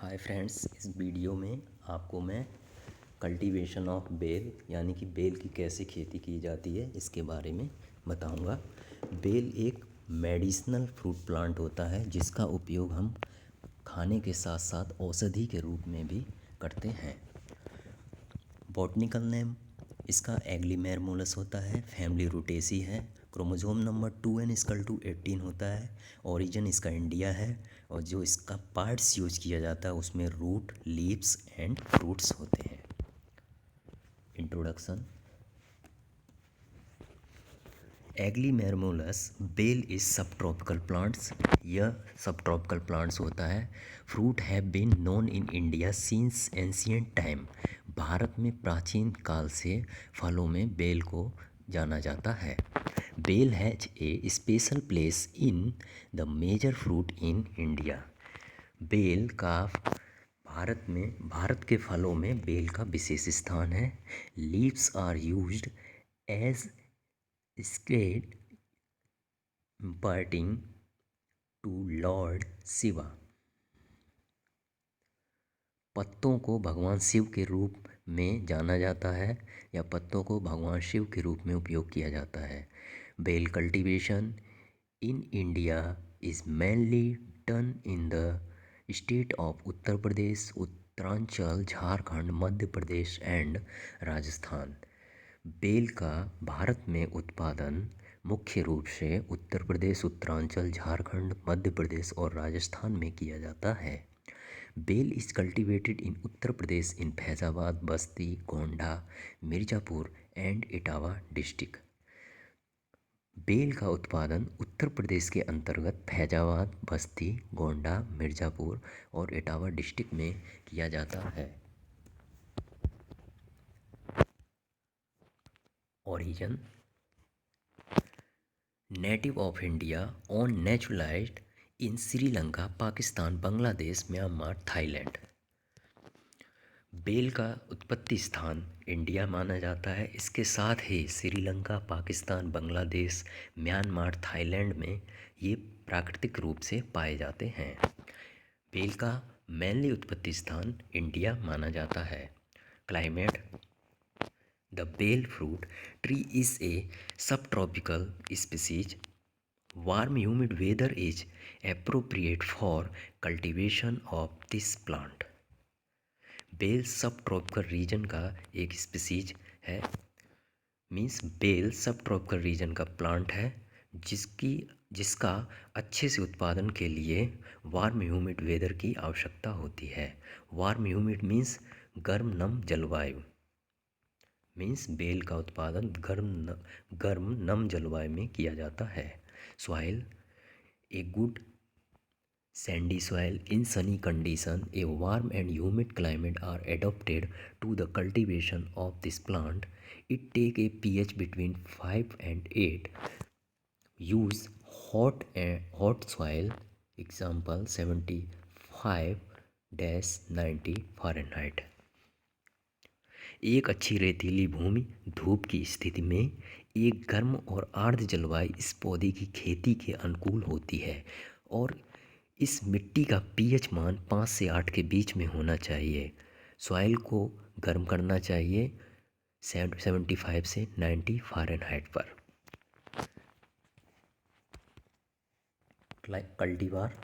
Hi friends, इस video में आपको मैं कल्टीवेशन ऑफ बेल यानी कि बेल की कैसे खेती की जाती है इसके बारे में बताऊंगा। बेल एक मेडिसिनल फ्रूट प्लांट होता है जिसका उपयोग हम खाने के साथ साथ औषधि के रूप में भी करते हैं। बॉटनिकल नेम इसका एग्लिमेरमुलस होता है। फैमिली रूटेसी है। क्रोमोसोम नंबर 2n=18 होता है। ओरिजिन इसका इंडिया है। और जो इसका पार्ट्स यूज किया जाता है उसमें रूट, लीव्स एंड फ्रूट्स होते हैं। इंट्रोडक्शन। एग्लिमेरमुलस bael is subtropical plants. यह सब ट्रॉपिकल प्लांट्स होता है। Fruit have been known in India since ancient time. Bharat में प्राचीन काल से फलों में बेल को जाना जाता है। Bael has a special place in the major fruit in India. बेल का भारत के फलों में बेल का विशेष स्थान है। Leaves are used as sacred imparting to lord Shiva. पत्तों को भगवान शिव के रूप में जाना जाता है या पत्तों को भगवान शिव के रूप में उपयोग किया जाता है। Bael cultivation in India is mainly done in the state of Uttar Pradesh, Uttaranchal, Jharkhand, Madhya Pradesh and Rajasthan. बेल का भारत में उत्पादन मुख्य रूप से उत्तर प्रदेश, उत्तरांचल, झारखंड, मध्य प्रदेश और राजस्थान में किया जाता है। Bael is cultivated in Uttar Pradesh in Faizabad, Basti, Gonda, Mirzapur and Etawah district. बेल का उत्पादन उत्तर प्रदेश के अंतर्गत फैजाबाद, बस्ती, गोंडा, मिर्ज़ापुर और इटावा डिस्ट्रिक्ट में किया जाता है। Origin native of India on naturalised in Sri Lanka, Pakistan, Bangladesh, Myanmar, Thailand. बेल का उत्पत्ति स्थान इंडिया माना जाता है। इसके साथ ही श्रीलंका, पाकिस्तान, बांग्लादेश, म्यांमार, थाईलैंड में ये प्राकृतिक रूप से पाए जाते हैं। बेल का मेनली उत्पत्ति स्थान इंडिया माना जाता है। Climate. The bale fruit tree is a subtropical species. Warm humid weather is appropriate for cultivation of this plant. बेल सब ट्रॉपिकल रीजन का एक स्पीसीज है। मीन्स बेल सब ट्रॉपिकल रीजन का प्लांट है जिसका अच्छे से उत्पादन के लिए वार्म ह्यूमिड वेदर की आवश्यकता होती है। वार्म ह्यूमिड मीन्स गर्म नम जलवायु। मीन्स बेल का उत्पादन गर्म नम जलवायु में किया जाता है। Soil a good sandy soil in sunny condition a warm and humid climate are adopted to the cultivation of this plant. It take a pH between 5 and 8. Use hot soil example 75-90 Fahrenheit. एक अच्छी रेतीली भूमि धूप की स्थिति में एक गर्म और आर्द्र जलवायु इस पौधे की खेती के अनुकूल होती है और इस मिट्टी का pH मान 5 से 8 के बीच में होना चाहिए। सॉइल को गर्म करना चाहिए 75 से 90 फ़ारेनहाइट पर। कल्टीवार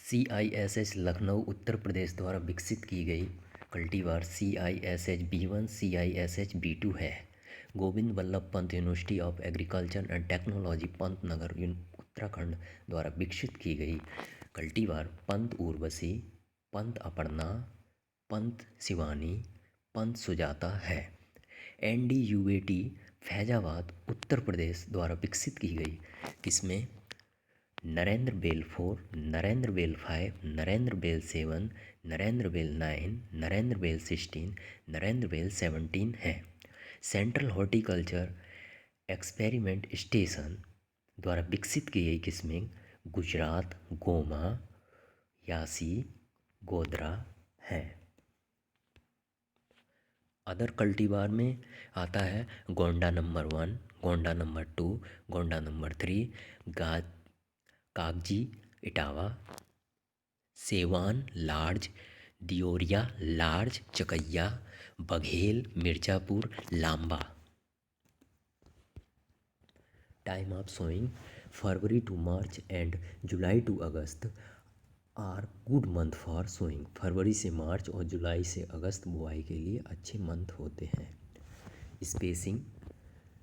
CISH लखनऊ उत्तर प्रदेश द्वारा विकसित की गई cultivar CISH B1 CISH B2 है। Govind Vallabh Pant university of agriculture and technology Pantnagar Uttarakhand द्वारा विकसित की गई कल्टीवार पंत उर्वशी, पंत अपर्णा, पंत शिवानी, पंत सुजाता है। NDUAT फैजाबाद उत्तर प्रदेश द्वारा विकसित की गई किस्में नरेंद्र बेल 4, नरेंद्र बेल 5, नरेंद्र बेल 7, नरेंद्र बेल 9, नरेंद्र बेल 16, नरेंद्र बेल 17 है। सेंट्रल हॉर्टिकल्चर एक्सपेरिमेंट स्टेशन द्वारा विकसित की गई किस्में गुजरात, गोमा, यासी, गोधरा हैं। अदर कल्टीवार में आता है Gonda number 1, Gonda number 2, Gonda number 3, Kagzi, Etawah, Siwan large, Deoria large, Chakaiya, Baghel, Mirzapur, Lamba. Time of sowing, February to March and July to August are good month for sowing. फरवरी से मार्च और जुलाई से अगस्त बुआई के लिए अच्छे मंथ होते हैं। स्पेसिंग,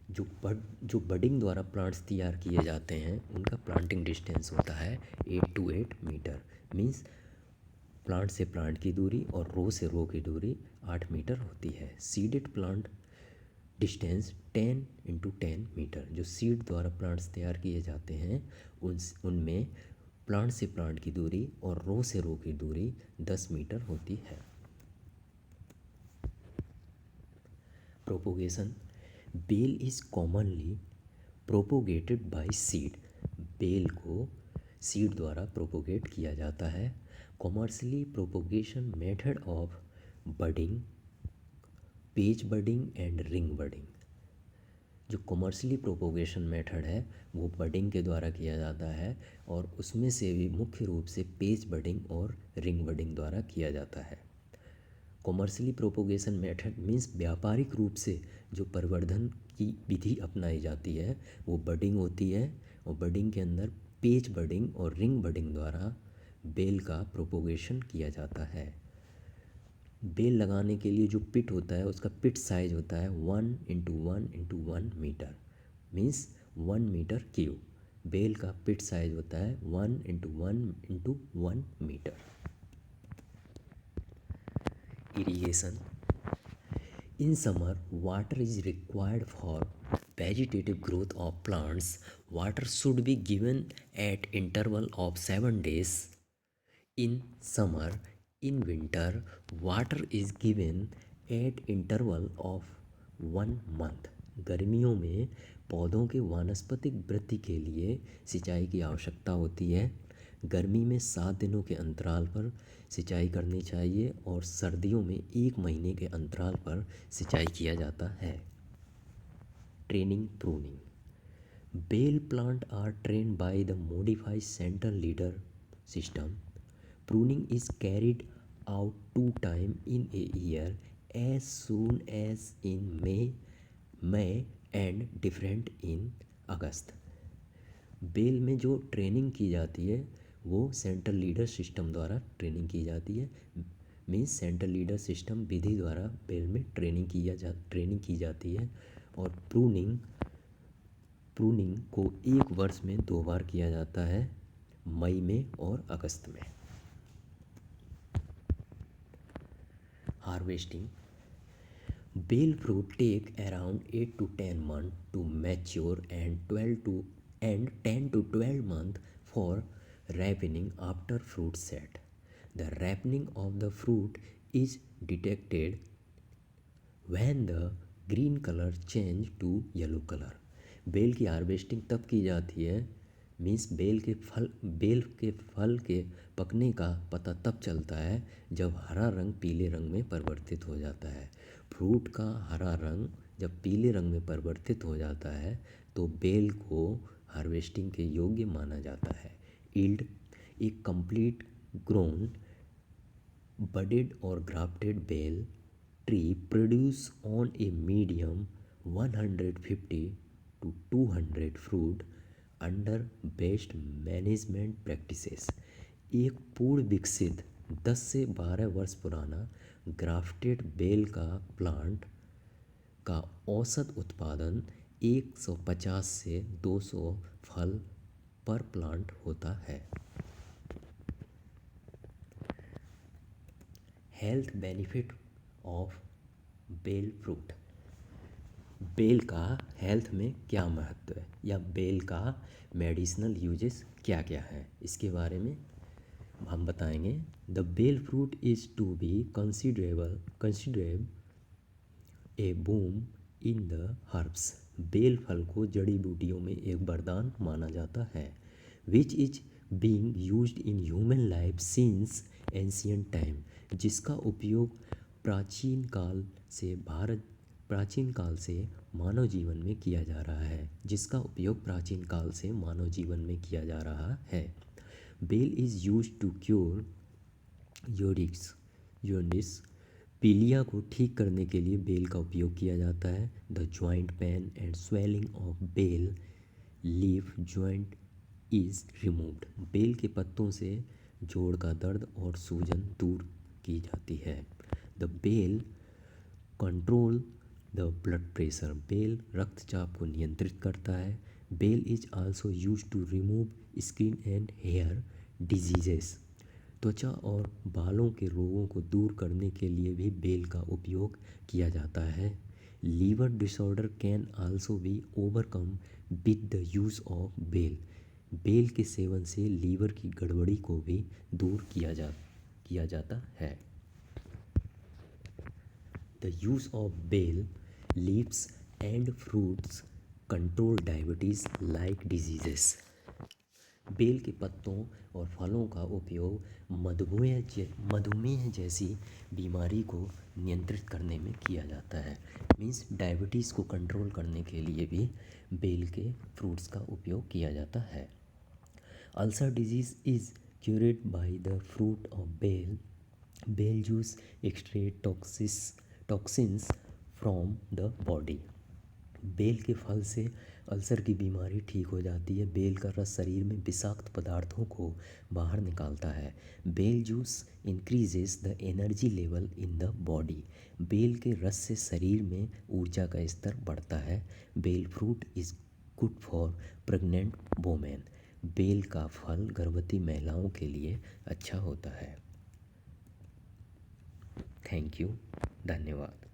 जो बडिंग द्वारा प्लांट्स तैयार किए जाते हैं उनका प्लांटिंग डिस्टेंस होता है 8 to 8 मीटर। मीन्स प्लांट से प्लांट की दूरी और रो से रो की दूरी 8 मीटर होती है। Seeded plant distance 10 into 10 metre. जो सीड द्वारा प्लांट्स तैयार किए जाते हैं उनमें प्लांट से प्लांट की दूरी और रो से रो की दूरी 10 मीटर होती है। Propagation, bael is commonly propagated by seed. बेल को सीड द्वारा प्रोपोगेट किया जाता है। Commercially propagation method of budding, patch budding and ring budding. जो कॉमर्शियली प्रोपोगेशन मेथड है वो बडिंग के द्वारा किया जाता है और उसमें से भी मुख्य रूप से पेज बडिंग और रिंग बडिंग द्वारा किया जाता है। कॉमर्शियली प्रोपोगेशन मेथड मीन्स व्यापारिक रूप से जो प्रवर्धन की विधि अपनाई जाती है वो बडिंग होती है और बडिंग के अंदर पेज बडिंग और रिंग बडिंग द्वारा बेल का प्रोपोगेशन किया जाता है। बेल लगाने के लिए जो पिट होता है उसका पिट साइज होता है 1 into 1 into 1 metre. Means 1 metre cube. बेल का पिट साइज होता है 1 into 1 into 1 metre. Irrigation, in summer water is required for vegetative growth of plants. Water should be given at interval of 7 days in summer. In winter, water is given at interval of 1 month. गर्मियों में पौधों के वानस्पतिक वृद्धि के लिए सिंचाई की आवश्यकता होती है। गर्मी में 7 दिनों के अंतराल पर सिंचाई करनी चाहिए और सर्दियों में 1 महीने के अंतराल पर सिंचाई किया जाता है। Training, pruning, bael plant are trained by the modified central leader system. Pruning is carried out 2 times in a year, as soon as in May and different in August. बेल में जो ट्रेनिंग की जाती है वो सेंट्रल लीडर सिस्टम द्वारा training की जाती है। मीन्स सेंट्रल लीडर सिस्टम विधि द्वारा बेल में ट्रेनिंग की जाती है। और प्रूनिंग को 1 वर्ष में 2 बार किया जाता है, मई में और अगस्त में। Harvesting, bael fruit take around 8 to 10 months to mature and 10 to 12 months for ripening after fruit set. The ripening of the fruit is detected when the green color change to yellow color. बेल की harvesting तब की जाती है, means bell के फल के पकने का पता तब चलता है जब हरा रंग पीले रंग में परिवर्तित हो जाता है। फ्रूट का हरा रंग जब पीले रंग में परिवर्तित हो जाता है तो बेल को हार्वेस्टिंग के योग्य माना जाता है। यील्ड, एक complete grown budded or grafted bale tree produce on a medium 150 to 200 fruit under best management practices. एक पूर्ण विकसित 10 से 12 वर्ष पुराना ग्राफ्टेड बेल का प्लांट का औसत उत्पादन 150 से 200 फल पर प्लांट होता है। Health benefit of bael fruit, बेल का हेल्थ में क्या महत्व है या बेल का मेडिसिनल यूजेस क्या क्या है इसके बारे में हम बताएंगे। The bael fruit is to be considerable a boom in the herbs. बेल फल को जड़ी बूटियों में एक वरदान माना जाता है। Which is being used in human life since ancient time, जिसका उपयोग प्राचीन काल से मानव जीवन में किया जा रहा है। Bael is used to cure jaundice पीलिया को ठीक करने के लिए बेल का उपयोग किया जाता है। The joint pain and swelling of bael leaf joint is removed. बेल के पत्तों से जोड़ का दर्द और सूजन दूर की जाती है। The bael control the blood pressure. बेल रक्तचाप को नियंत्रित करता है। Bael is also use to remove skin and hair diseases. त्वचा और बालों के रोगों को दूर करने के लिए भी बेल का उपयोग किया जाता है। Liver disorder can also be overcome with the use of bael. बेल के सेवन से लीवर की गड़बड़ी को भी दूर किया जाता है। The use of bell leaves and fruits control diabetes like diseases. बेल के पत्तों और फलों का उपयोग मधुमेह जैसी बीमारी को नियंत्रित करने में किया जाता है। मीन्स डायबिटीज़ को कंट्रोल करने के लिए भी बेल के फ्रूट्स का उपयोग किया जाता है। Ulcer disease is cured by the fruit of bael. Bael juice extract toxins from the body. बेल के फल से अल्सर की बीमारी ठीक हो जाती है। बेल का रस शरीर में विषाक्त पदार्थों को बाहर निकालता है। Bael juice increases the energy level in the body. बेल के रस से शरीर में ऊर्जा का स्तर बढ़ता है। Bael fruit is good for pregnant women. बेल का फल गर्भवती महिलाओं के लिए अच्छा होता है। थैंक यू, धन्यवाद।